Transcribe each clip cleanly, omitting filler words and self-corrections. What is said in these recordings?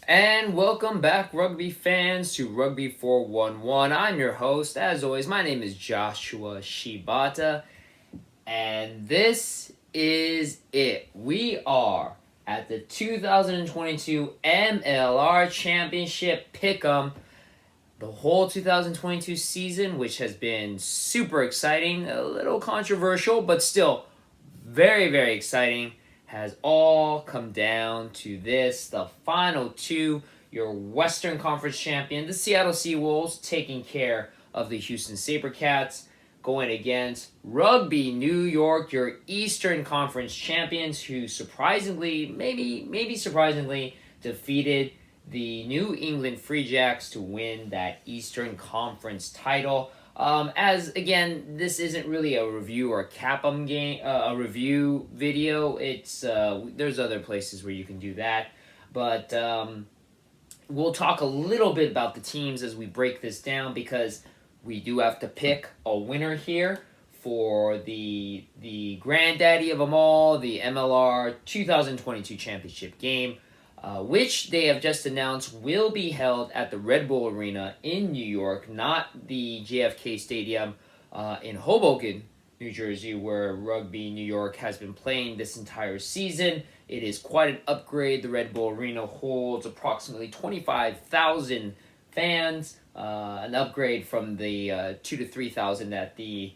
And welcome back, rugby fans, to Rugby411. I'm your host. As always, my name is Joshua Shibata, and this is it. We are at the 2022 MLR Championship Pick'em. The whole 2022 season, which has been super exciting, a little controversial, but still very, very exciting, has all come down to this. The final two, your Western Conference champion, the Seattle Seawolves, taking care of the Houston SaberCats, going against Rugby New York, your Eastern Conference champions, who surprisingly, maybe surprisingly, defeated the New England Free Jacks to win that Eastern Conference title. As again, this isn't really a review or a Cap'em game, a review video. It's there's other places where you can do that, but we'll talk a little bit about the teams as we break this down because we do have to pick a winner here for the granddaddy of them all, the MLR 2022 championship game. Which they have just announced will be held at the Red Bull Arena in New York, not the JFK Stadium in Hoboken, New Jersey, where Rugby New York has been playing this entire season. It is quite an upgrade. The Red Bull Arena holds approximately 25,000 fans, an upgrade from the 2 to 3,000 that the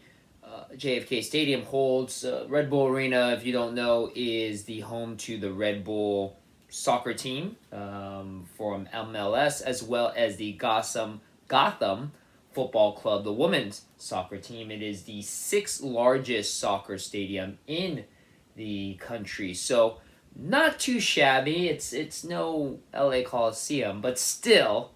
JFK Stadium holds. Red Bull Arena, if you don't know, is the home to the Red Bull soccer team from MLS, as well as the Gotham Football Club, the women's soccer team. It is the sixth largest soccer stadium in the country, so not too shabby. It's no LA Coliseum, but still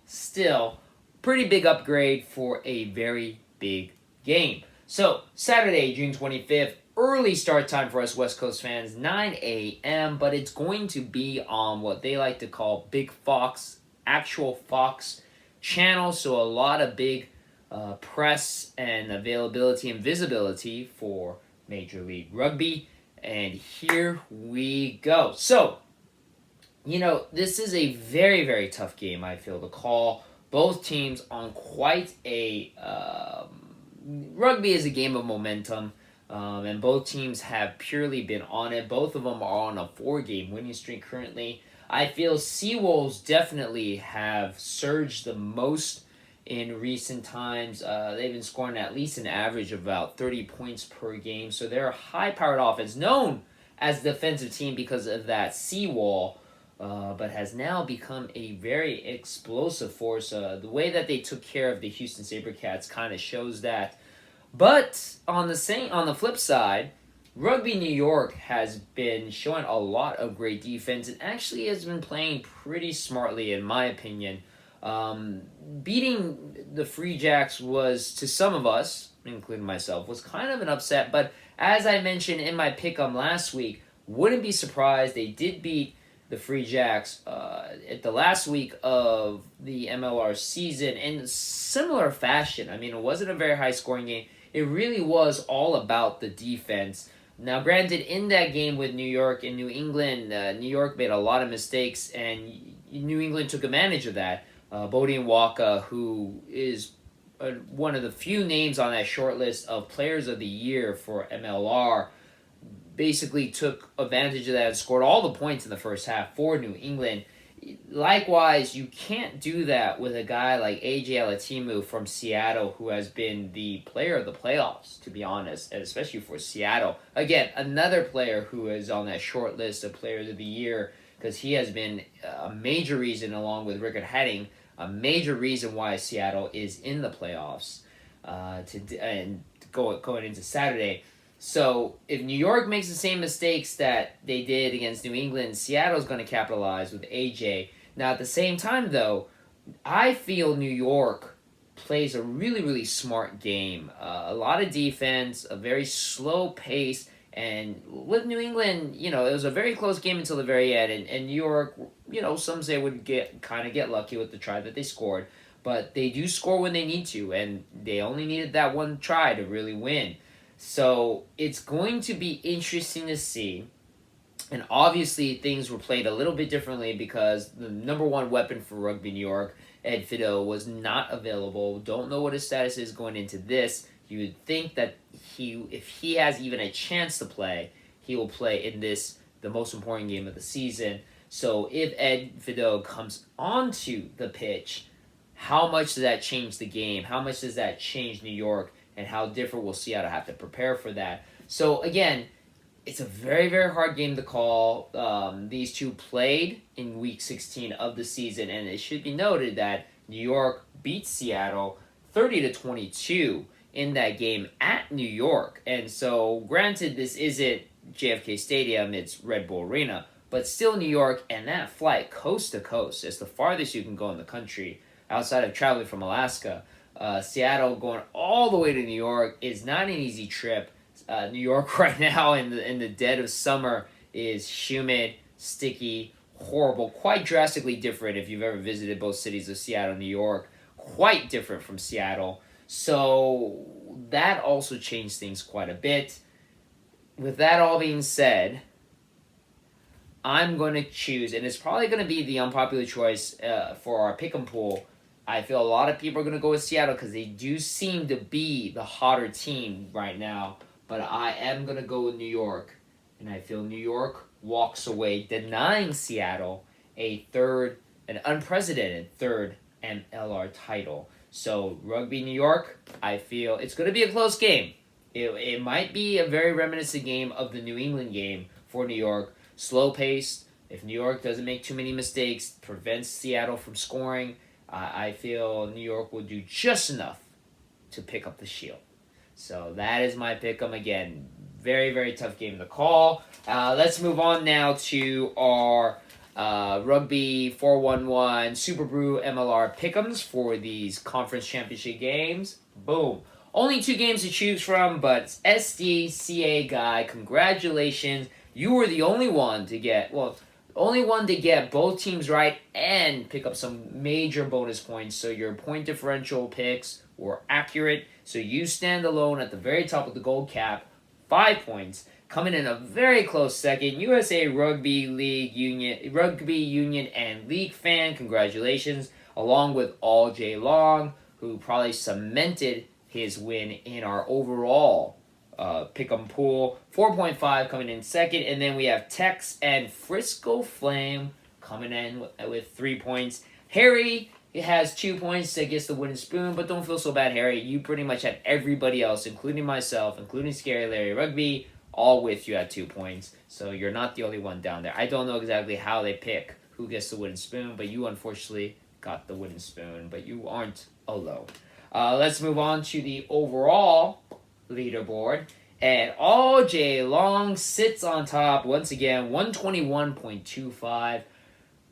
pretty big upgrade for a very big game. So Saturday, June 25th, early start time for us West Coast fans, 9 a.m., but it's going to be on what they like to call Big Fox, actual Fox channel, so a lot of big press and availability and visibility for Major League Rugby, and here we go. So, this is a very, very tough game, I feel, to call. Both teams on quite a... rugby is a game of momentum. And both teams have purely been on it. Both of them are on a 4-game winning streak currently. I feel Seawolves definitely have surged the most in recent times. They've been scoring at least an average of about 30 points per game. So they're a high-powered offense, known as a defensive team because of that seawall, but has now become a very explosive force. The way that they took care of the Houston SaberCats kind of shows that. But on the flip side, Rugby New York has been showing a lot of great defense and actually has been playing pretty smartly, in my opinion. Beating the Free Jacks was, to some of us, including myself, was kind of an upset. But as I mentioned in my pick'em last week, wouldn't be surprised. They did beat the Free Jacks at the last week of the MLR season in similar fashion. I mean, it wasn't a very high-scoring game. It really was all about the defense. Now, granted, in that game with New York and New England, New York made a lot of mistakes, and New England took advantage of that. Bodie Waka, who is one of the few names on that short list of Players of the Year for MLR, basically took advantage of that and scored all the points in the first half for New England. Likewise, you can't do that with a guy like AJ Alatimu from Seattle, who has been the player of the playoffs, to be honest, and especially for Seattle. Again, another player who is on that short list of Players of the Year, because he has been a major reason, along with Rickard Henning, a major reason why Seattle is in the playoffs going into Saturday. So if New York makes the same mistakes that they did against New England, Seattle's going to capitalize with AJ. Now, at the same time, though, I feel New York plays a really, really smart game. A lot of defense, a very slow pace, and with New England, it was a very close game until the very end. And New York, some say would get lucky with the try that they scored. But they do score when they need to, and they only needed that one try to really win. So it's going to be interesting to see And obviously, things were played a little bit differently because the number one weapon for Rugby New York, Ed Fido, was not available. Don't know what his status is going into this. You would think that if he has even a chance to play, he will play in this, the most important game of the season. So if Ed Fido comes onto the pitch, how much does that change the game? How much does that change New York? And how different will Seattle have to prepare for that? So again, it's a very, very hard game to call. These two played in Week 16 of the season, and it should be noted that New York beat Seattle 30-22 in that game at New York. And so, granted, this isn't JFK Stadium, it's Red Bull Arena, but still New York, and that flight coast to coast is the farthest you can go in the country outside of traveling from Alaska. Seattle going all the way to New York is not an easy trip. New York right now in the dead of summer is humid, sticky, horrible, quite drastically different if you've ever visited both cities of Seattle and New York. Quite different from Seattle. So that also changed things quite a bit. With that all being said, I'm going to choose, and it's probably going to be the unpopular choice for our pick'em pool. I feel a lot of people are going to go with Seattle because they do seem to be the hotter team right now. But I am going to go with New York. And I feel New York walks away denying Seattle an unprecedented third MLR title. So Rugby New York, I feel it's going to be a close game. It might be a very reminiscent game of the New England game for New York. Slow-paced. If New York doesn't make too many mistakes, prevents Seattle from scoring, I feel New York will do just enough to pick up the shield. So that is my pick'em. Again, very, very tough game to call. Let's move on now to our Rugby411 SuperBru MLR pick'ems for these conference championship games. Boom. Only 2 games to choose from, but SDCA guy, congratulations. You were the only one to get both teams right and pick up some major bonus points. So your point differential picks were accurate. So you stand alone at the very top of the gold cap, 5 points. Coming in a very close second, USA Rugby Union and League fan, congratulations. Along with All J Long, who probably cemented his win in our overall pick'em pool. 4.5 coming in second, and then we have Tex and Frisco Flame coming in with 3 points. Harry has 2 points that gets the wooden spoon, but don't feel so bad, Harry. You pretty much had everybody else, including myself, including Scary Larry Rugby, all with you at 2 points. So you're not the only one down there. I don't know exactly how they pick who gets the wooden spoon, but you unfortunately got the wooden spoon, but you aren't alone. Let's move on to the overall leaderboard. And All J Long sits on top once again, 121.25.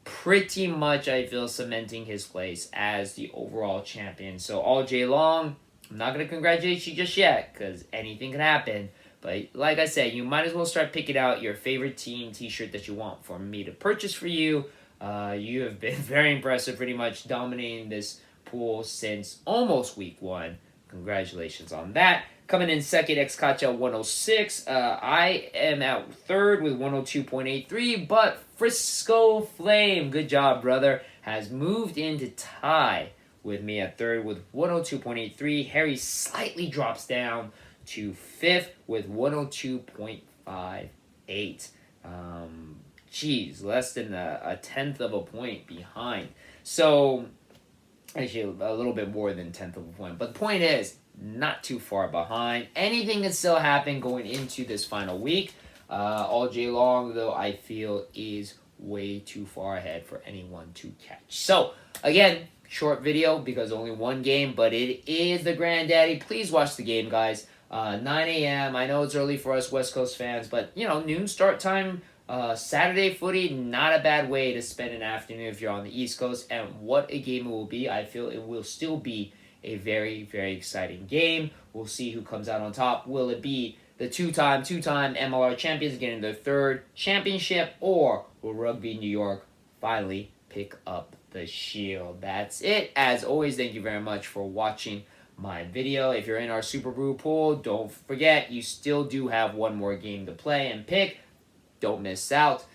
Pretty much, I feel, cementing his place as the overall champion. So All J Long, I'm not going to congratulate you just yet because anything can happen. But like I said, you might as well start picking out your favorite team t-shirt that you want for me to purchase for you. You have been very impressive, pretty much dominating this pool since almost week 1. Congratulations on that. Coming in second, Xcacha 106. I am at third with 102.83, but Frisco Flame, good job, brother, has moved into tie with me at third with 102.83. Harry slightly drops down to fifth with 102.58. Less than a tenth of a point behind. So, actually, a little bit more than tenth of a point. But the point is, not too far behind. Anything can still happen going into this final week. All J Long, though, I feel is way too far ahead for anyone to catch. So, again, short video because only one game, but it is the granddaddy. Please watch the game, guys. 9 a.m. I know it's early for us West Coast fans, but, noon start time. Saturday footy, not a bad way to spend an afternoon if you're on the East Coast. And what a game it will be. I feel it will still be a very, very exciting game. We'll see who comes out on top. Will it be the two-time MLR champions getting their third championship, or will Rugby New York finally pick up the shield? That's it. As always, thank you very much for watching my video. If you're in our SuperBru pool, don't forget you still do have one more game to play and pick. don't miss out.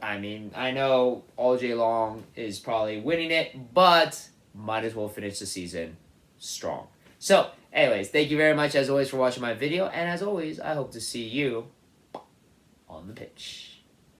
I mean, I know all J Long is probably winning it, but might as well finish the season strong. So, anyways, thank you very much as always for watching my video, and as always, I hope to see you on the pitch.